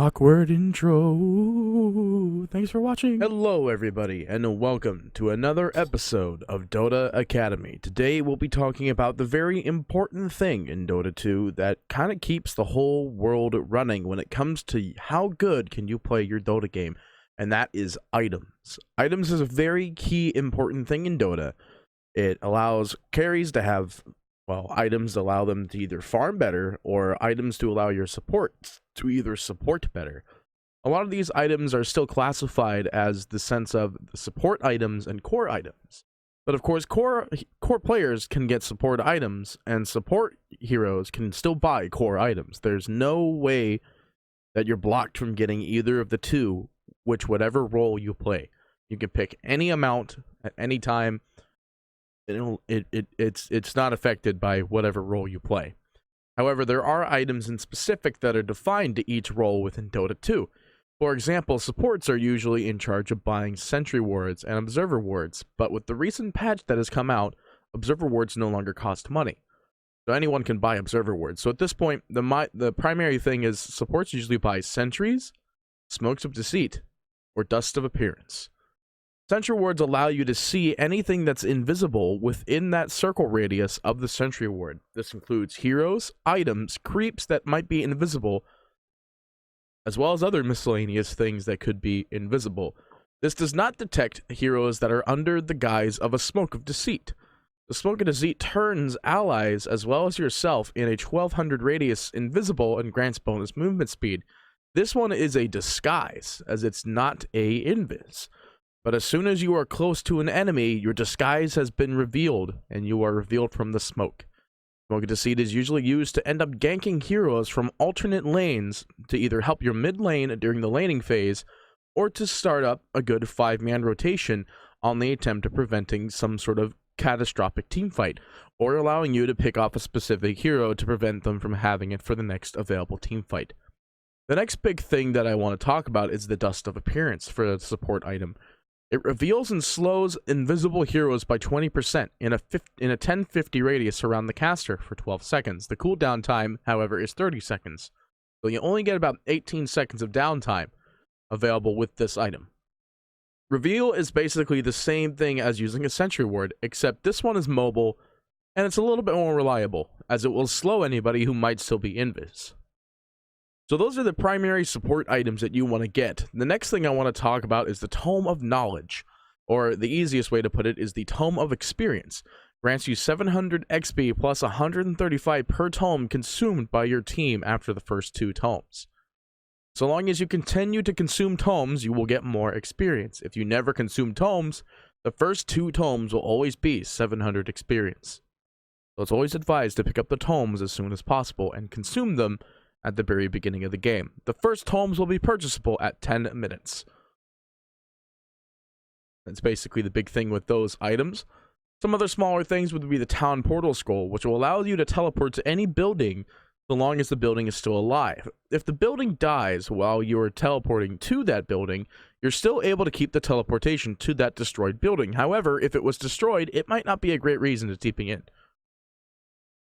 Awkward intro. Thanks for watching. Hello everybody, and welcome to another episode of Dota Academy. Today we'll be talking about the very important thing in Dota 2 that kind of keeps the whole world running when it comes to how good can you play your Dota game, and that is items. Items is a very key important thing in Dota. It allows carries to have, well, items that allow them to either farm better, or items to allow your support to either support better. A lot of these items are still classified as the sense of the support items and core items. But of course, core players can get support items, and support heroes can still buy core items. There's no way that you're blocked from getting either of the two, whatever role you play. You can pick any amount at any time. It's not affected by whatever role you play. However, there are items in specific that are defined to each role within Dota 2. For example, supports are usually in charge of buying sentry wards and observer wards, but with the recent patch that has come out, observer wards no longer cost money. So anyone can buy observer wards. So at this point, the primary thing is supports usually buy sentries, smokes of deceit, or dust of appearance. Sentry wards allow you to see anything that's invisible within that circle radius of the sentry ward. This includes heroes, items, creeps that might be invisible, as well as other miscellaneous things that could be invisible. This does not detect heroes that are under the guise of a smoke of deceit. The smoke of deceit turns allies as well as yourself in a 1200 radius invisible and grants bonus movement speed. This one is a disguise, as it's not a invis. But as soon as you are close to an enemy, your disguise has been revealed, and you are revealed from the smoke. Smoke of Deceit is usually used to end up ganking heroes from alternate lanes to either help your mid lane during the laning phase, or to start up a good 5-man rotation on the attempt of preventing some sort of catastrophic teamfight, or allowing you to pick off a specific hero to prevent them from having it for the next available teamfight. The next big thing that I want to talk about is the Dust of Appearance for the support item. It reveals and slows invisible heroes by 20% in a 1050 radius around the caster for 12 seconds. The cooldown time, however, is 30 seconds. So you only get about 18 seconds of downtime available with this item. Reveal is basically the same thing as using a sentry ward, except this one is mobile, and it's a little bit more reliable, as it will slow anybody who might still be invis. So those are the primary support items that you want to get. The next thing I want to talk about is the Tome of Knowledge, or the easiest way to put it is the Tome of Experience. Grants you 700 XP plus 135 per tome consumed by your team after the first 2 tomes. So long as you continue to consume tomes, you will get more experience. If you never consume tomes, the first 2 tomes will always be 700 experience. So it's always advised to pick up the tomes as soon as possible and consume them at the very beginning of the game. The first tomes will be purchasable at 10 minutes. That's basically the big thing with those items. Some other smaller things would be the Town Portal Scroll, which will allow you to teleport to any building so long as the building is still alive. If the building dies while you are teleporting to that building, you're still able to keep the teleportation to that destroyed building. However, if it was destroyed, it might not be a great reason to TP in.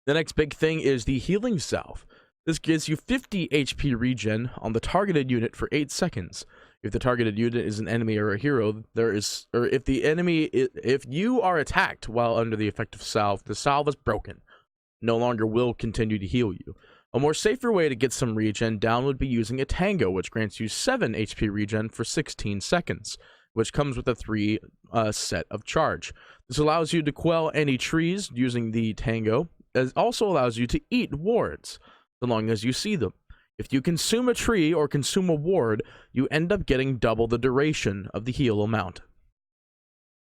The next big thing is the Healing Salve. This gives you 50 HP regen on the targeted unit for 8 seconds. If the targeted unit is an enemy or a hero, if you are attacked while under the effect of salve, the salve is broken. No longer will continue to heal you. A more safer way to get some regen down would be using a Tango, which grants you 7 HP regen for 16 seconds, which comes with a 3 set of charge. This allows you to quell any trees using the Tango. It also allows you to eat wards, so long as you see them. If you consume a tree or consume a ward, you end up getting double the duration of the heal amount,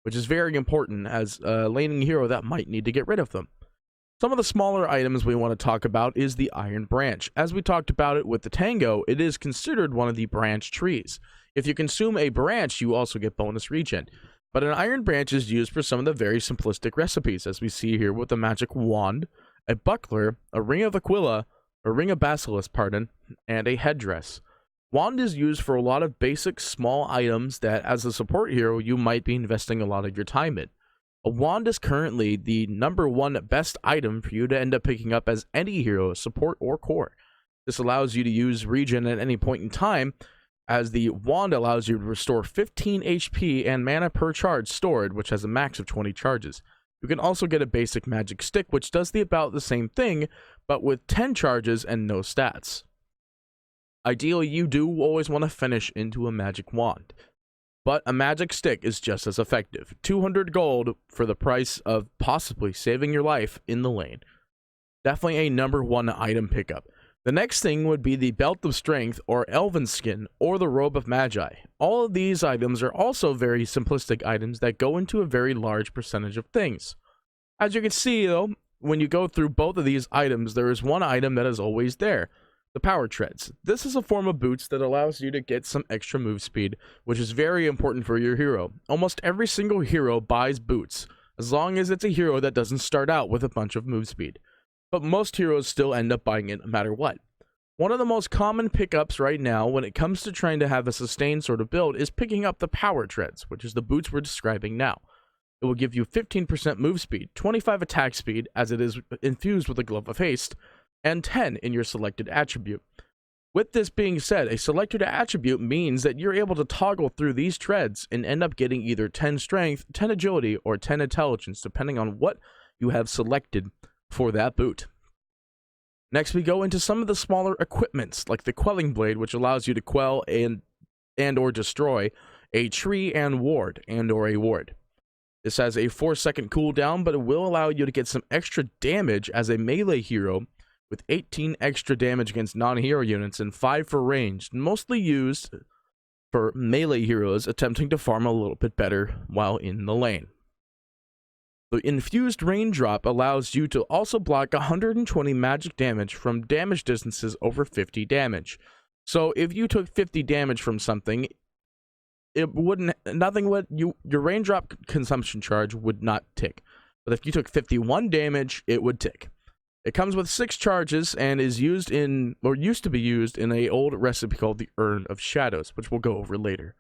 which is very important as a laning hero that might need to get rid of them. Some of the smaller items we want to talk about is the Iron Branch. As we talked about it with the Tango, it is considered one of the branch trees. If you consume a branch, you also get bonus regen. But an Iron Branch is used for some of the very simplistic recipes, as we see here with a magic wand, a buckler, a ring of Aquila, a ring of Basilisk, and a headdress. Wand is used for a lot of basic small items that, as a support hero, you might be investing a lot of your time in. A wand is currently the #1 best item for you to end up picking up as any hero, support or core. This allows you to use regen at any point in time, as the wand allows you to restore 15 HP and mana per charge stored, which has a max of 20 charges. You can also get a basic magic stick, which does about the same thing, but with 10 charges and no stats. Ideally, you do always want to finish into a magic wand, but a magic stick is just as effective. 200 gold for the price of possibly saving your life in the lane. Definitely a number 1 item pickup. The next thing would be the Belt of Strength, or Elven Skin, or the Robe of Magi. All of these items are also very simplistic items that go into a very large percentage of things. As you can see, though, when you go through both of these items, there is one item that is always there: the Power Treads. This is a form of boots that allows you to get some extra move speed, which is very important for your hero. Almost every single hero buys boots, as long as it's a hero that doesn't start out with a bunch of move speed. But most heroes still end up buying it no matter what. One of the most common pickups right now when it comes to trying to have a sustained sort of build is picking up the Power Treads, which is the boots we're describing now. It will give you 15% move speed, 25 attack speed as it is infused with a Glove of Haste, and 10 in your selected attribute. With this being said, a selected attribute means that you're able to toggle through these treads and end up getting either 10 strength, 10 agility, or 10 intelligence, depending on what you have selected for that boot. Next, we go into some of the smaller equipments, like the Quelling Blade, which allows you to quell and or destroy a tree and ward, and or a ward. This has a 4-second cooldown, but it will allow you to get some extra damage as a melee hero, with 18 extra damage against non-hero units and 5 for ranged, mostly used for melee heroes attempting to farm a little bit better while in the lane. The Infused Raindrop allows you to also block 120 magic damage from damage distances over 50 damage. So if you took 50 damage from something, your raindrop consumption charge would not tick. But if you took 51 damage, it would tick. It comes with 6 charges and is used in, or used to be used in, an old recipe called the Urn of Shadows, which we'll go over later.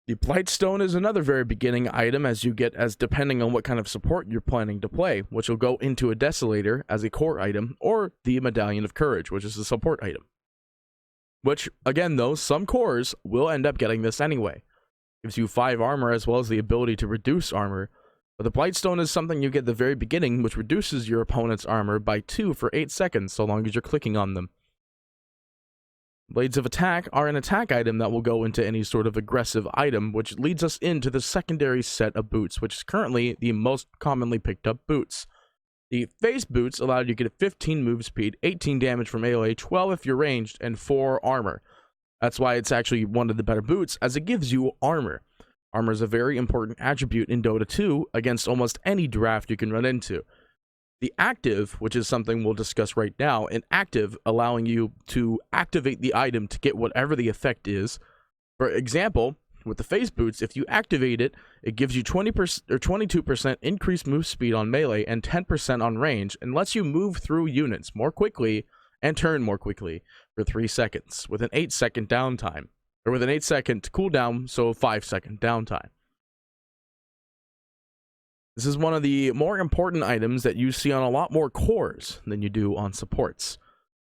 The Plight Stone is another very beginning item depending on what kind of support you're planning to play, which will go into a Desolator as a core item, or the Medallion of Courage, which is a support item. Which, again though, some cores will end up getting this anyway. Gives you 5 armor as well as the ability to reduce armor, but the Plight Stone is something you get at the very beginning, which reduces your opponent's armor by 2 for 8 seconds, so long as you're clicking on them. Blades of Attack are an attack item that will go into any sort of aggressive item, which leads us into the secondary set of boots, which is currently the most commonly picked up boots. The Face Boots allow you to get 15 move speed, 18 damage from melee, 12 if you're ranged, and 4 armor. That's why it's actually one of the better boots, as it gives you armor. Armor is a very important attribute in Dota 2 against almost any draft you can run into. The active, which is something we'll discuss right now, an active allowing you to activate the item to get whatever the effect is. For example, with the Face Boots, if you activate it, it gives you 20% or 22% increased move speed on melee and 10% on range, and lets you move through units more quickly and turn more quickly for 3 seconds, with an 8-second downtime, or with an 8-second cooldown, so 5-second downtime. This is one of the more important items that you see on a lot more cores than you do on supports.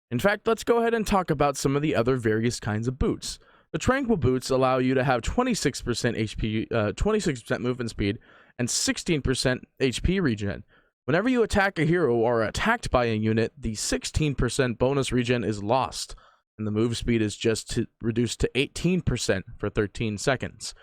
In fact, let's go ahead and talk about some of the other various kinds of boots. The Tranquil Boots allow you to have 26% HP, 26% movement speed, and 16% HP regen. Whenever you attack a hero or are attacked by a unit, the 16% bonus regen is lost, and the move speed is just reduced to 18% for 13 seconds.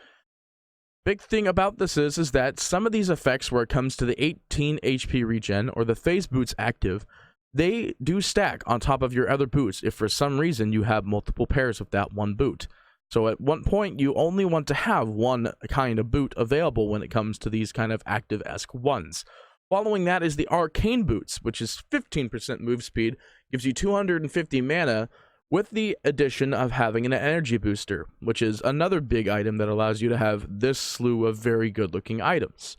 Big thing about this is that some of these effects, where it comes to the 18 HP regen or the Phase Boots active, they do stack on top of your other boots if for some reason you have multiple pairs of that one boot. So at one point, you only want to have one kind of boot available when it comes to these kind of active-esque ones. Following that is the Arcane Boots, which is 15% move speed, gives you 250 mana, with the addition of having an energy booster, which is another big item that allows you to have this slew of very good-looking items.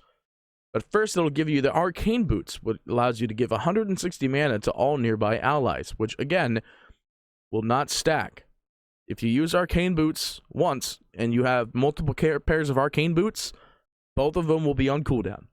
But first, it'll give you the Arcane Boots, which allows you to give 160 mana to all nearby allies, which, again, will not stack. If you use Arcane Boots once, and you have multiple pairs of Arcane Boots, both of them will be on cooldown.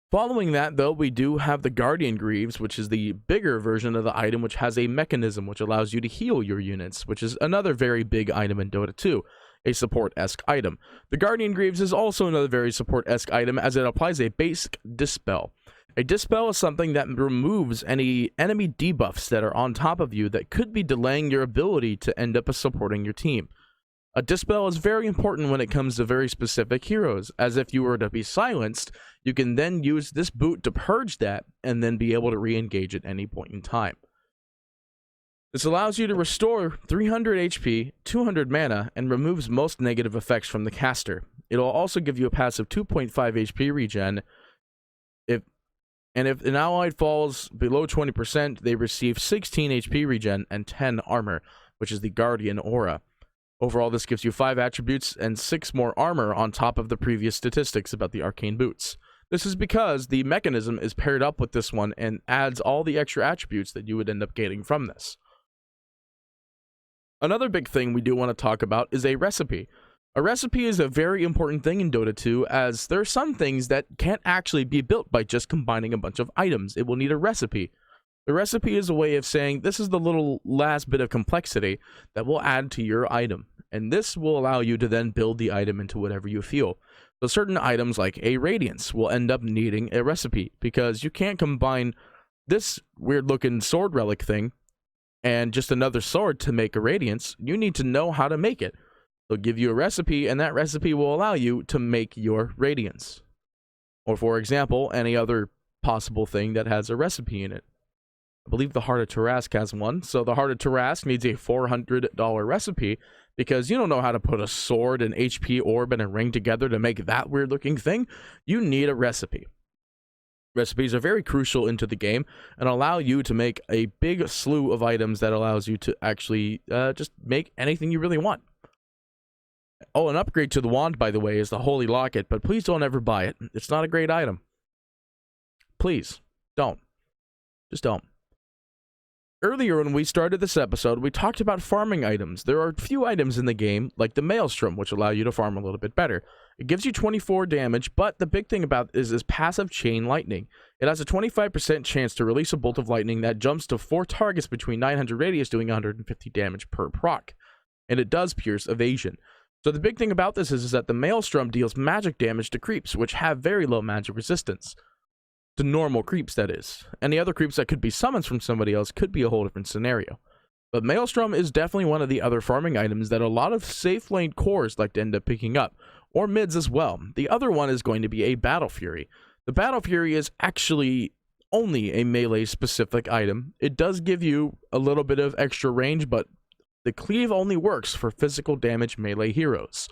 Following that, though, we do have the Guardian Greaves, which is the bigger version of the item, which has a mechanism which allows you to heal your units, which is another very big item in Dota 2, a support-esque item. The Guardian Greaves is also another very support-esque item, as it applies a basic dispel. A dispel is something that removes any enemy debuffs that are on top of you that could be delaying your ability to end up supporting your team. A dispel is very important when it comes to very specific heroes, as if you were to be silenced, you can then use this boot to purge that and then be able to re-engage at any point in time. This allows you to restore 300 HP, 200 mana, and removes most negative effects from the caster. It will also give you a passive 2.5 HP regen. If an ally falls below 20%, they receive 16 HP regen and 10 armor, which is the Guardian Aura. Overall, this gives you 5 attributes and 6 more armor on top of the previous statistics about the arcane boots. This is because the mechanism is paired up with this one and adds all the extra attributes that you would end up getting from this. Another big thing we do want to talk about is a recipe. A recipe is a very important thing in Dota 2, as there are some things that can't actually be built by just combining a bunch of items. It will need a recipe. The recipe is a way of saying, this is the little last bit of complexity that we'll add to your item, and this will allow you to then build the item into whatever you feel. So certain items like a Radiance will end up needing a recipe, because you can't combine this weird looking sword relic thing and just another sword to make a Radiance. You need to know how to make it. They'll give you a recipe, and that recipe will allow you to make your Radiance. Or for example, any other possible thing that has a recipe in it. I believe the Heart of Tarask has one, so the Heart of Tarask needs a $400 recipe, because you don't know how to put a sword, an HP orb, and a ring together to make that weird looking thing. You need a recipe. Recipes are very crucial into the game and allow you to make a big slew of items that allows you to actually just make anything you really want. Oh, an upgrade to the wand, by the way, is the Holy Locket, but please don't ever buy it. It's not a great item. Please, don't. Just don't. Earlier when we started this episode, we talked about farming items. There are a few items in the game, like the Maelstrom, which allow you to farm a little bit better. It gives you 24 damage, but the big thing about it is this passive chain lightning. It has a 25% chance to release a bolt of lightning that jumps to 4 targets between 900 radius, doing 150 damage per proc. And it does pierce evasion. So the big thing about this is that the Maelstrom deals magic damage to creeps, which have very low magic resistance. To normal creeps, that is. Any other creeps that could be summons from somebody else could be a whole different scenario. But Maelstrom is definitely one of the other farming items that a lot of safe lane cores like to end up picking up, or mids as well. The other one is going to be a Battle Fury. The Battle Fury is actually only a melee specific item. It does give you a little bit of extra range, but the cleave only works for physical damage melee heroes,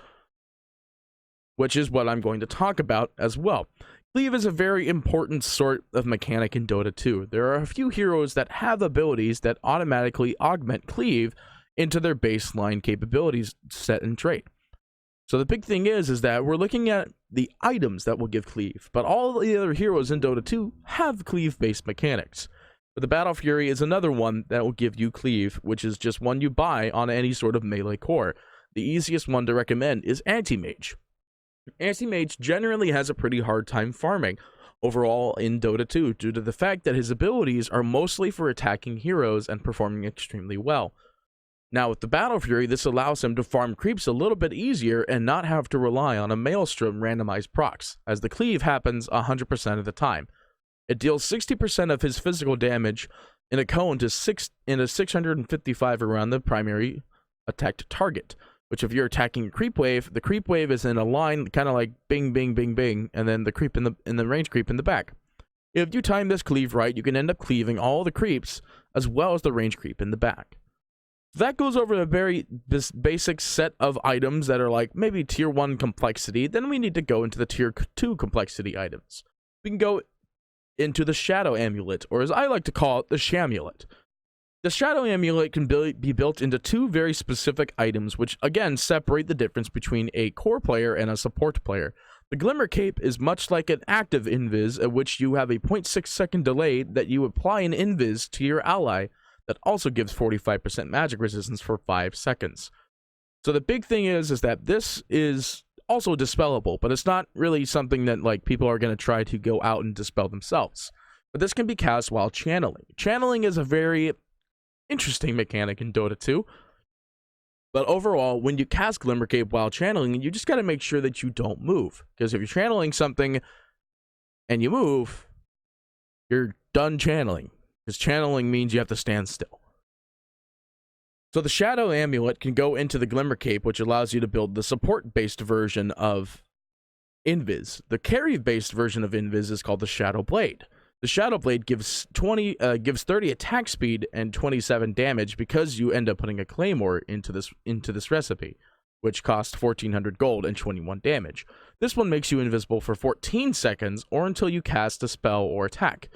which is what I'm going to talk about as well. Cleave is a very important sort of mechanic in Dota 2. There are a few heroes that have abilities that automatically augment Cleave into their baseline capabilities set and trait. So the big thing is that we're looking at the items that will give Cleave, but all the other heroes in Dota 2 have Cleave-based mechanics. But the Battle Fury is another one that will give you Cleave, which is just one you buy on any sort of melee core. The easiest one to recommend is Anti-Mage. Anti-Mage generally has a pretty hard time farming overall in Dota 2 due to the fact that his abilities are mostly for attacking heroes and performing extremely well. Now with the Battle Fury, this allows him to farm creeps a little bit easier and not have to rely on a Maelstrom randomized procs, as the cleave happens 100% of the time. It deals 60% of his physical damage in a cone to 655 around the primary attacked target. Which if you're attacking a creep wave, the creep wave is in a line kind of like bing, bing, bing, bing, and then the creep in the range creep in the back. If you time this cleave right, you can end up cleaving all the creeps as well as the range creep in the back. That goes over a very basic set of items that are like maybe tier 1 complexity. Then we need to go into the tier 2 complexity items. We can go into the Shadow Amulet, or as I like to call it, the Shamulet. The Shadow Amulet can be built into 2 very specific items, which again separate the difference between a core player and a support player. The Glimmer Cape is much like an active invis, at which you have a 0.6 second delay that you apply an invis to your ally that also gives 45% magic resistance for 5 seconds. So the big thing is that this is also dispellable, but it's not really something that like people are going to try to go out and dispel themselves. But this can be cast while channeling. Channeling is a very interesting mechanic in Dota 2. But overall, when you cast Glimmercape while channeling, you just got to make sure that you don't move. Because if you're channeling something and you move, you're done channeling. Because channeling means you have to stand still. So the Shadow Amulet can go into the Glimmercape, which allows you to build the support-based version of Invis. The carry-based version of Invis is called the Shadow Blade. The Shadow Blade gives 30 attack speed and 27 damage because you end up putting a claymore into this recipe, which costs 1400 gold and 21 damage. This one makes you invisible for 14 seconds or until you cast a spell or attack.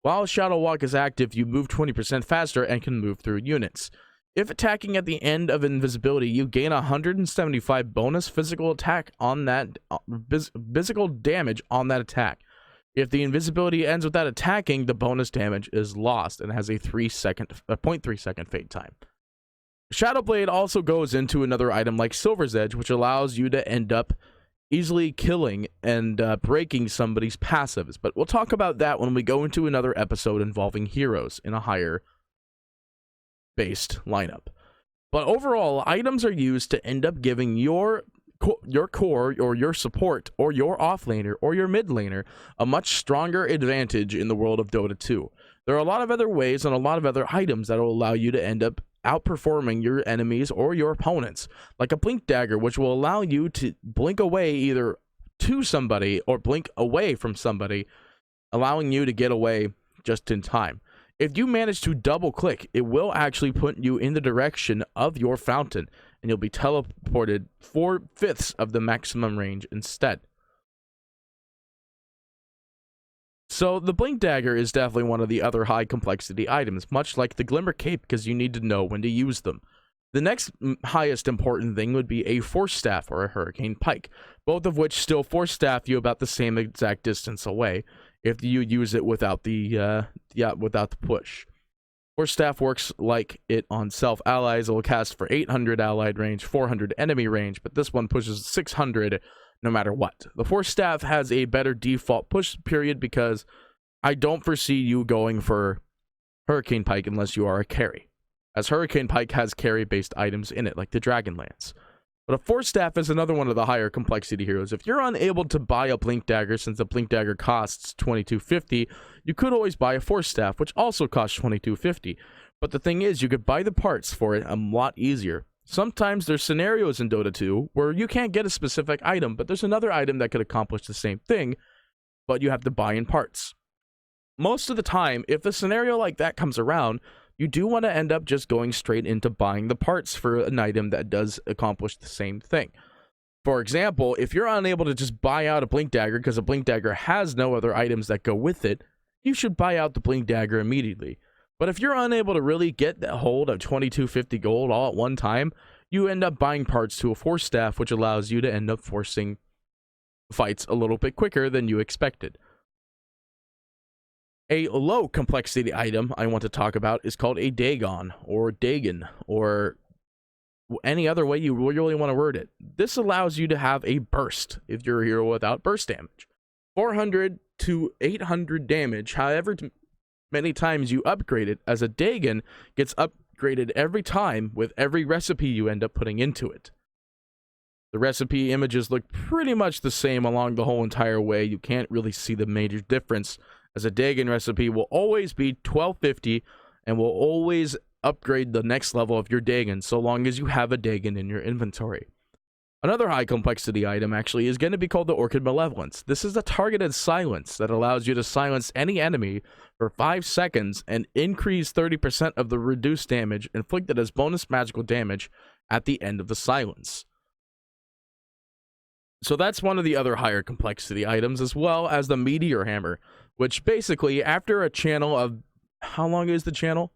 While Shadow Walk is active, you move 20% faster and can move through units. If attacking at the end of invisibility, you gain 175 bonus physical attack on that physical damage on that attack. If the invisibility ends without attacking, the bonus damage is lost and has a 0.3 second fade time. Shadow Blade also goes into another item like Silver's Edge, which allows you to end up easily killing and breaking somebody's passives. But we'll talk about that when we go into another episode involving heroes in a higher based lineup. But overall, items are used to end up giving your core or your support or your offlaner or your mid laner a much stronger advantage in the world of Dota 2. There are a lot of other ways and a lot of other items that will allow you to end up outperforming your enemies or your opponents, like a blink dagger, which will allow you to blink away either to somebody or blink away from somebody, allowing you to get away just in time. If you manage to double click, it will actually put you in the direction of your fountain, and you'll be teleported 4/5 of the maximum range instead. So the Blink Dagger is definitely one of the other high complexity items, much like the Glimmer Cape, because you need to know when to use them. The next highest important thing would be a Force Staff or a Hurricane Pike, both of which still Force Staff you about the same exact distance away if you use it without the push. Force Staff works like it on self allies. It will cast for 800 allied range, 400 enemy range, but this one pushes 600 no matter what. The Force Staff has a better default push period because I don't foresee you going for Hurricane Pike unless you are a carry, as Hurricane Pike has carry-based items in it, like the Dragon Lance. But a Force Staff is another one of the higher complexity heroes. If you're unable to buy a Blink Dagger, since the Blink Dagger costs 2250, you could always buy a Force Staff, which also costs 2250. But the thing is, you could buy the parts for it a lot easier. Sometimes there's scenarios in Dota 2 where you can't get a specific item, but there's another item that could accomplish the same thing, but you have to buy in parts. Most of the time, if a scenario like that comes around, you do want to end up just going straight into buying the parts for an item that does accomplish the same thing. For example, if you're unable to just buy out a Blink Dagger because a Blink Dagger has no other items that go with it, you should buy out the Blink Dagger immediately. But if you're unable to really get that hold of 2250 gold all at one time, you end up buying parts to a Force Staff, which allows you to end up forcing fights a little bit quicker than you expected. A low complexity item I want to talk about is called a Dagan, or Dagan, or any other way you really want to word it. This allows you to have a burst if you're a hero without burst damage. 400 to 800 damage, however many times you upgrade it, as a Dagan gets upgraded every time with every recipe you end up putting into it. The recipe images look pretty much the same along the whole entire way. You can't really see the major difference, as a Dagan recipe will always be 1250 and will always upgrade the next level of your Dagan so long as you have a Dagan in your inventory. Another high complexity item actually is going to be called the Orchid Malevolence. This is a targeted silence that allows you to silence any enemy for 5 seconds and increase 30% of the reduced damage inflicted as bonus magical damage at the end of the silence. So that's one of the other higher complexity items, as well as the Meteor Hammer, which basically, after a channel of... How long is the channel?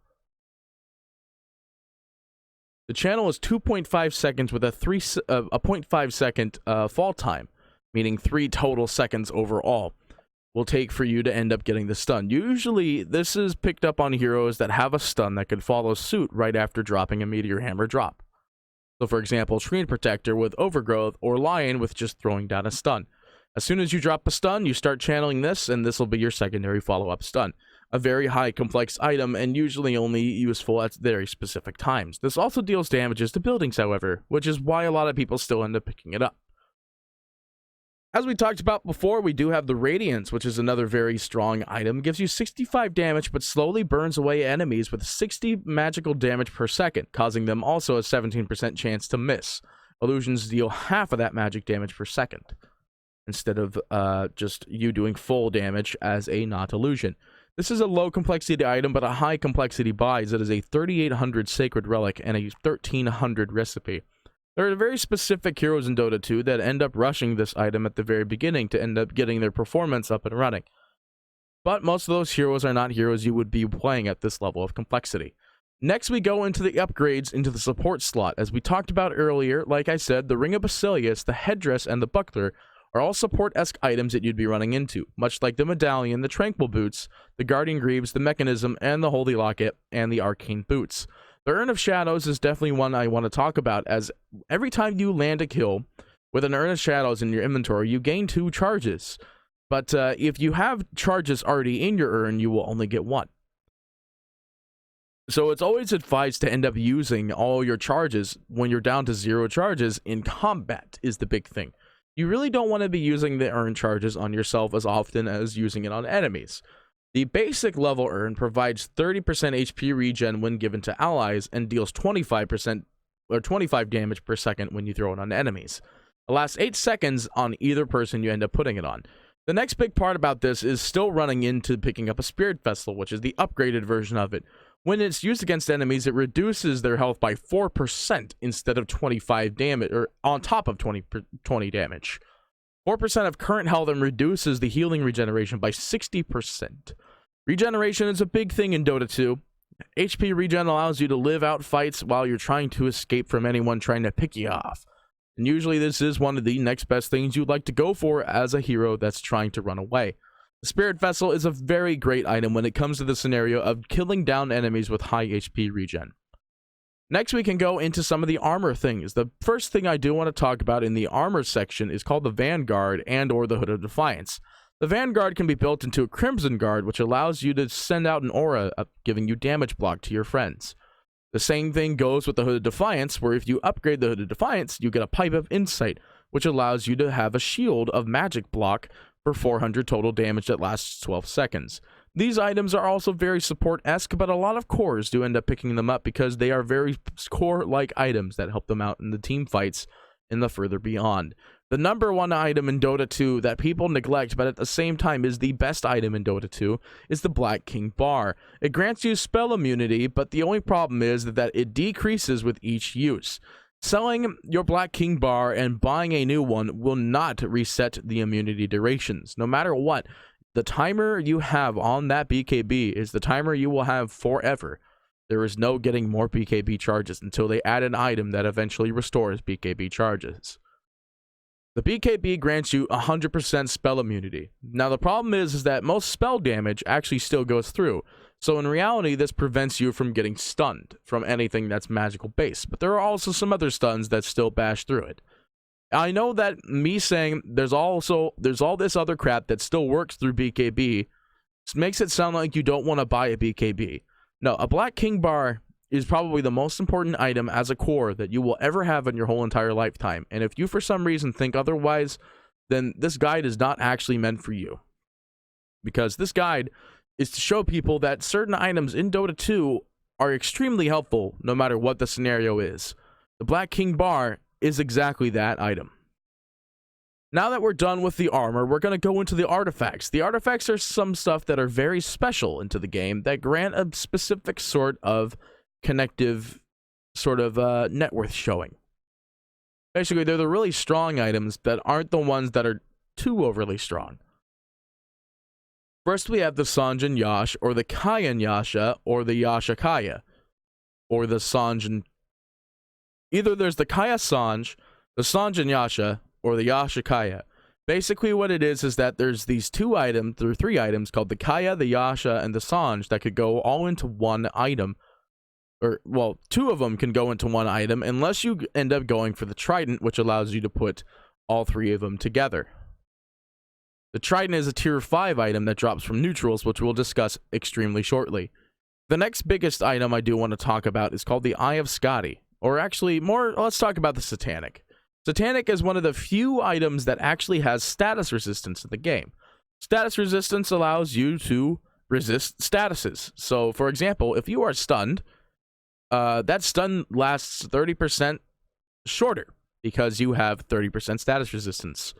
The channel is 2.5 seconds with a 0.5 second fall time, meaning 3 total seconds overall will take for you to end up getting the stun. Usually, this is picked up on heroes that have a stun that could follow suit right after dropping a Meteor Hammer drop. So for example, Screen Protector with Overgrowth, or Lion with just throwing down a stun. As soon as you drop a stun, you start channeling this, and this will be your secondary follow-up stun. A very high complex item, and usually only useful at very specific times. This also deals damages to buildings, however, which is why a lot of people still end up picking it up. As we talked about before, we do have the Radiance, which is another very strong item. It gives you 65 damage, but slowly burns away enemies with 60 magical damage per second, causing them also a 17% chance to miss. Illusions deal half of that magic damage per second, instead of just you doing full damage as a not illusion. This is a low complexity item, but a high complexity buys. It is a 3800 sacred relic and a 1300 recipe. There are very specific heroes in Dota 2 that end up rushing this item at the very beginning to end up getting their performance up and running. But most of those heroes are not heroes you would be playing at this level of complexity. Next, we go into the upgrades into the support slot. As we talked about earlier, like I said, the Ring of Basilius, the Headdress, and the Buckler are all support-esque items that you'd be running into, much like the Medallion, the Tranquil Boots, the Guardian Greaves, the Mechanism, and the Holy Locket, and the Arcane Boots. The Urn of Shadows is definitely one I want to talk about, as every time you land a kill with an Urn of Shadows in your inventory, you gain 2 charges. But if you have charges already in your urn, you will only get 1. So it's always advised to end up using all your charges when you're down to 0 charges in combat is the big thing. You really don't want to be using the urn charges on yourself as often as using it on enemies. The basic level urn provides 30% HP regen when given to allies and deals 25% or 25 damage per second when you throw it on enemies. It lasts 8 seconds on either person you end up putting it on. The next big part about this is still running into picking up a Spirit Vessel, which is the upgraded version of it. When it's used against enemies, it reduces their health by 4% instead of 25 damage, or on top of 20 damage. 4% of current health and reduces the healing regeneration by 60%. Regeneration is a big thing in Dota 2. HP regen allows you to live out fights while you're trying to escape from anyone trying to pick you off. And usually this is one of the next best things you'd like to go for as a hero that's trying to run away. The Spirit Vessel is a very great item when it comes to the scenario of killing down enemies with high HP regen. Next, we can go into some of the armor things. The first thing I do want to talk about in the armor section is called the Vanguard and or the Hood of Defiance. The Vanguard can be built into a Crimson Guard, which allows you to send out an aura giving you damage block to your friends. The same thing goes with the Hood of Defiance, where if you upgrade the Hood of Defiance, you get a Pipe of Insight, which allows you to have a shield of magic block for 400 total damage that lasts 12 seconds. These items are also very support-esque, but a lot of cores do end up picking them up because they are very core-like items that help them out in the team fights in the further beyond. The number one item in Dota 2 that people neglect, but at the same time is the best item in Dota 2, is the Black King Bar. It grants you spell immunity, but the only problem is that it decreases with each use. Selling your Black King Bar and buying a new one will not reset the immunity durations. No matter what, the timer you have on that BKB is the timer you will have forever. There is no getting more BKB charges until they add an item that eventually restores BKB charges. The BKB grants you 100% spell immunity. Now the problem is that most spell damage actually still goes through. So in reality, this prevents you from getting stunned from anything that's magical based. But there are also some other stuns that still bash through it. I know that me saying there's all this other crap that still works through BKB makes it sound like you don't want to buy a BKB. No, a Black King Bar is probably the most important item as a core that you will ever have in your whole entire lifetime. And if you for some reason think otherwise, then this guide is not actually meant for you. Because this guide is to show people that certain items in Dota 2 are extremely helpful no matter what the scenario is. The Black King Bar is exactly that item. Now that we're done with the armor, we're going to go into the artifacts. The artifacts are some stuff that are very special into the game that grant a specific sort of connective sort of net worth showing. Basically, they're the really strong items that aren't the ones that are too overly strong. First, we have the Sanjin Yash, or the Kayan Yasha, or the Yasha Kaya, or the Sanjin. Either there's the Kaya Sanj, the Sanjin Yasha, or the Yasha Kaya. Basically, what it is that there's these three items called the Kaya, the Yasha, and the Sanj that could go all into one item. or well, 2 of them can go into one item unless you end up going for the Trident, which allows you to put all 3 of them together. The Trident is a tier 5 item that drops from neutrals, which we'll discuss extremely shortly. The next biggest item I do want to talk about is called the Eye of Scotty, or actually let's talk about the Satanic. Satanic is one of the few items that actually has status resistance in the game. Status resistance allows you to resist statuses. So, for example, if you are stunned, that stun lasts 30% shorter because you have 30% status resistance.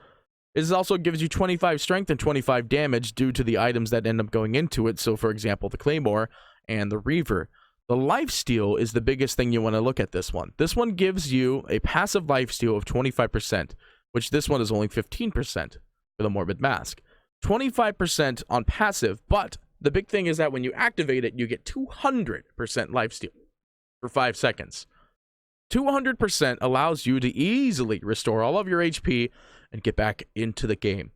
It also gives you 25 strength and 25 damage due to the items that end up going into it. So, for example, the Claymore and the Reaver. The lifesteal is the biggest thing you want to look at this one. This one gives you a passive lifesteal of 25%, which this one is only 15% for the Morbid Mask. 25% on passive, but the big thing is that when you activate it, you get 200% lifesteal for 5 seconds. 200% allows you to easily restore all of your HP and get back into the game.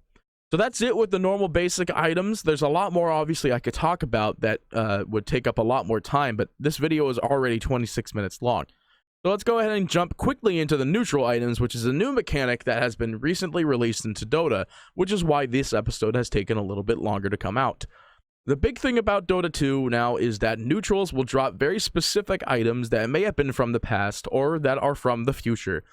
So that's it with the normal basic items. There's a lot more, obviously, I could talk about that would take up a lot more time, but this video is already 26 minutes long. So let's go ahead and jump quickly into the neutral items, which is a new mechanic that has been recently released into Dota, which is why this episode has taken a little bit longer to come out. The big thing about Dota 2 now is that neutrals will drop very specific items that may have been from the past or that are from the future.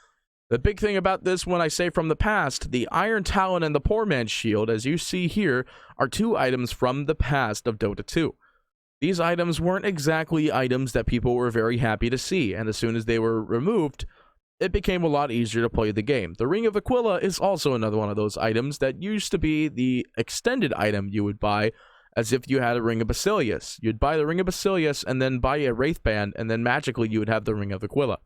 The big thing about this, when I say from the past, the Iron Talon and the Poor Man's Shield, as you see here, are 2 items from the past of Dota 2. These items weren't exactly items that people were very happy to see, and as soon as they were removed, it became a lot easier to play the game. The Ring of Aquila is also another one of those items that used to be the extended item you would buy, as if you had a Ring of Basilius. You'd buy the Ring of Basilius, and then buy a Wraith Band, and then magically you would have the Ring of Aquila.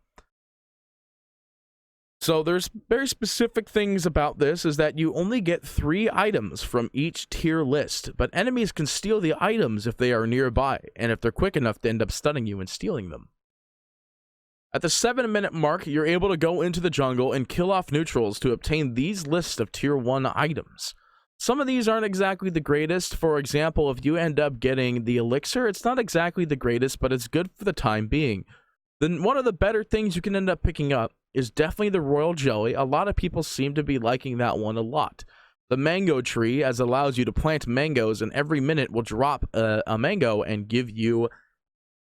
So there's very specific things about this, is that you only get 3 items from each tier list, but enemies can steal the items if they are nearby, and if they're quick enough to end up stunning you and stealing them. At the 7-minute mark, you're able to go into the jungle and kill off neutrals to obtain these lists of tier 1 items. Some of these aren't exactly the greatest. For example, if you end up getting the elixir, it's not exactly the greatest, but it's good for the time being. Then one of the better things you can end up picking up is definitely the Royal Jelly. A lot of people seem to be liking that one a lot. The Mango Tree, as allows you to plant mangoes, and every minute will drop a mango and give you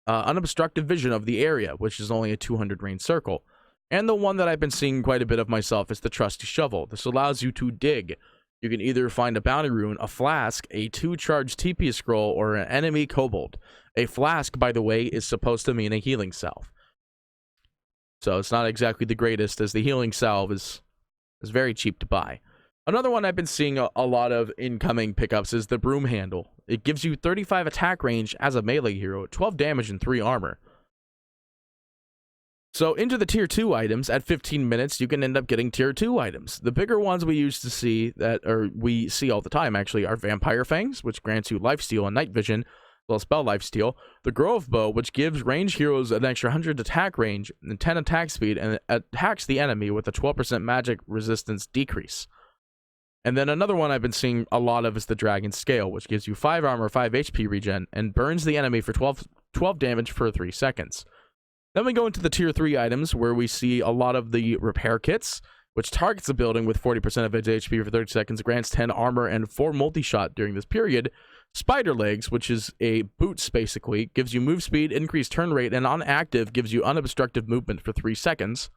unobstructed vision of the area, which is only a 200 range circle. And the one that I've been seeing quite a bit of myself is the Trusty Shovel. This allows you to dig. You can either find a bounty rune, a flask, a 2-charge TP scroll, or an enemy kobold. A flask, by the way, is supposed to mean a healing salve. So it's not exactly the greatest, as the healing salve is very cheap to buy. Another one I've been seeing a lot of incoming pickups is the Broom Handle. It gives you 35 attack range as a melee hero, 12 damage and 3 armor. So into the tier 2 items, at 15 minutes, you can end up getting tier 2 items. The bigger ones we used to see, we see all the time actually, are Vampire Fangs, which grants you lifesteal and night vision, well, spell lifesteal. The Grove Bow, which gives ranged heroes an extra 100 attack range and 10 attack speed, and attacks the enemy with a 12% magic resistance decrease. And then another one I've been seeing a lot of is the Dragon Scale, which gives you 5 armor, 5 HP regen, and burns the enemy for 12 damage for 3 seconds. Then we go into the tier 3 items, where we see a lot of the Repair Kits, which targets a building with 40% of its HP for 30 seconds, grants 10 armor and 4 multi-shot during this period. Spider Legs, which is a boots basically, gives you move speed, increased turn rate, and on active gives you unobstructed movement for 3 seconds.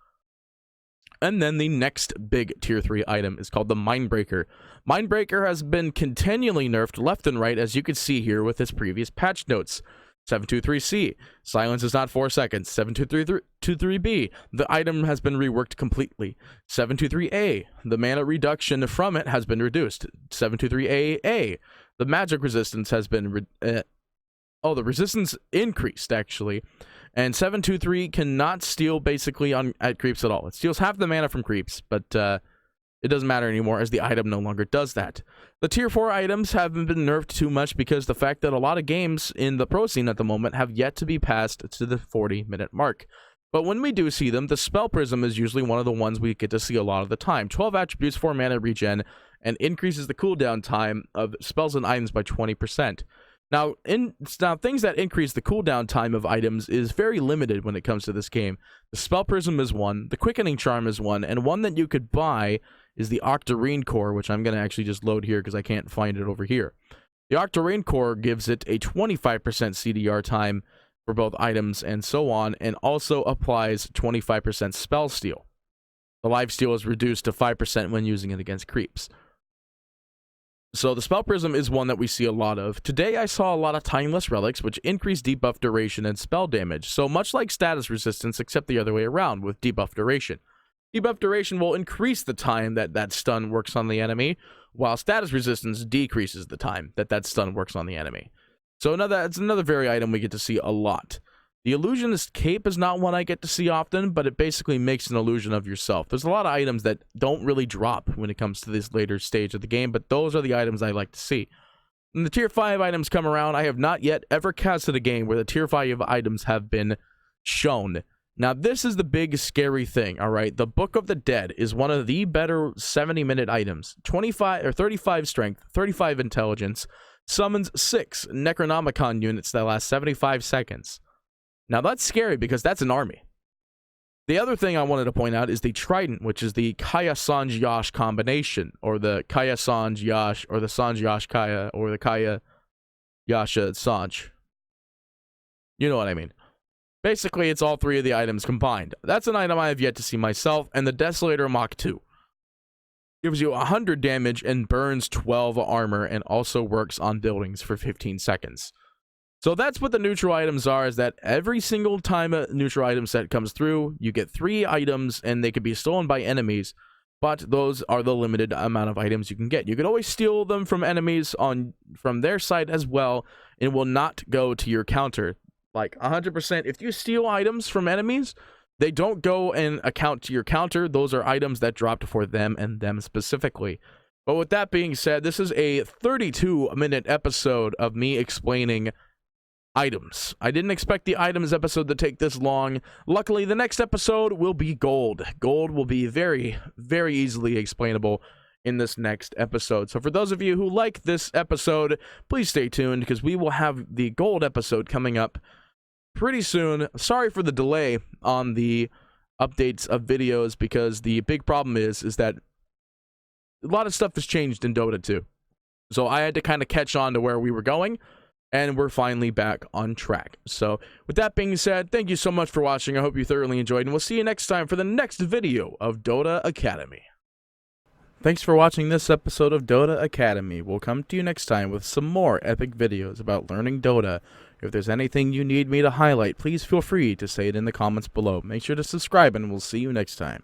And then the next big tier 3 item is called the Mindbreaker. Mindbreaker has been continually nerfed left and right, as you can see here with its previous patch notes. 723C, silence is not 4 seconds. 723B, the item has been reworked completely. 723A, the mana reduction from it has been reduced. 723AA, the magic resistance has been the resistance increased actually. And 723 cannot steal basically at creeps at all. It steals half the mana from creeps, but it doesn't matter anymore, as the item no longer does that. The tier 4 items haven't been nerfed too much because the fact that a lot of games in the pro scene at the moment have yet to be passed to the 40-minute mark. But when we do see them, the Spell Prism is usually one of the ones we get to see a lot of the time. 12 attributes, 4 mana regen, and increases the cooldown time of spells and items by 20%. Now, things that increase the cooldown time of items is very limited when it comes to this game. The Spell Prism is one, the Quickening Charm is one, and one that you could buy is the Octarine Core, which I'm going to actually just load here because I can't find it over here. The Octarine Core gives it a 25% CDR time for both items and so on, and also applies 25% Spell Steal. The Lifesteal is reduced to 5% when using it against creeps. So the Spell Prism is one that we see a lot of. Today I saw a lot of Timeless Relics, which increase debuff duration and spell damage. So much like status resistance, except the other way around with debuff duration. Debuff duration will increase the time that stun works on the enemy, while status resistance decreases the time that stun works on the enemy. So that's another very item we get to see a lot. The Illusionist Cape is not one I get to see often, but it basically makes an illusion of yourself. There's a lot of items that don't really drop when it comes to this later stage of the game, but those are the items I like to see. When the Tier 5 items come around, I have not yet ever casted a game where the Tier 5 items have been shown. Now, this is the big scary thing, all right? The Book of the Dead is one of the better 70-minute items. 25 or 35 strength, 35 intelligence, summons 6 Necronomicon units that last 75 seconds. Now, that's scary because that's an army. The other thing I wanted to point out is the Trident, which is the Caius Yash combination, or the Caius Yash, or the Sanj Yash Kaya, or the Kaya Yasha Sanj. You know what I mean. Basically, it's all three of the items combined. That's an item I have yet to see myself, and the Desolator Mach 2. Gives you 100 damage and burns 12 armor, and also works on buildings for 15 seconds. So that's what the neutral items are, is that every single time a neutral item set comes through, you get 3 items, and they can be stolen by enemies, but those are the limited amount of items you can get. You can always steal them from enemies from their side as well, and will not go to your counter. Like 100%, if you steal items from enemies, they don't go and account to your counter. Those are items that dropped for them and them specifically. But with that being said, this is a 32-minute episode of me explaining items. I didn't expect the items episode to take this long. Luckily, the next episode will be gold. Gold will be very, very easily explainable in this next episode. So for those of you who like this episode, please stay tuned because we will have the gold episode coming up pretty soon. Sorry for the delay on the updates of videos because the big problem is that a lot of stuff has changed in Dota 2. So I had to kind of catch on to where we were going. And we're finally back on track. So, with that being said, thank you so much for watching. I hope you thoroughly enjoyed, and we'll see you next time for the next video of Dota Academy. Thanks for watching this episode of Dota Academy. We'll come to you next time with some more epic videos about learning Dota. If there's anything you need me to highlight, please feel free to say it in the comments below. Make sure to subscribe, and we'll see you next time.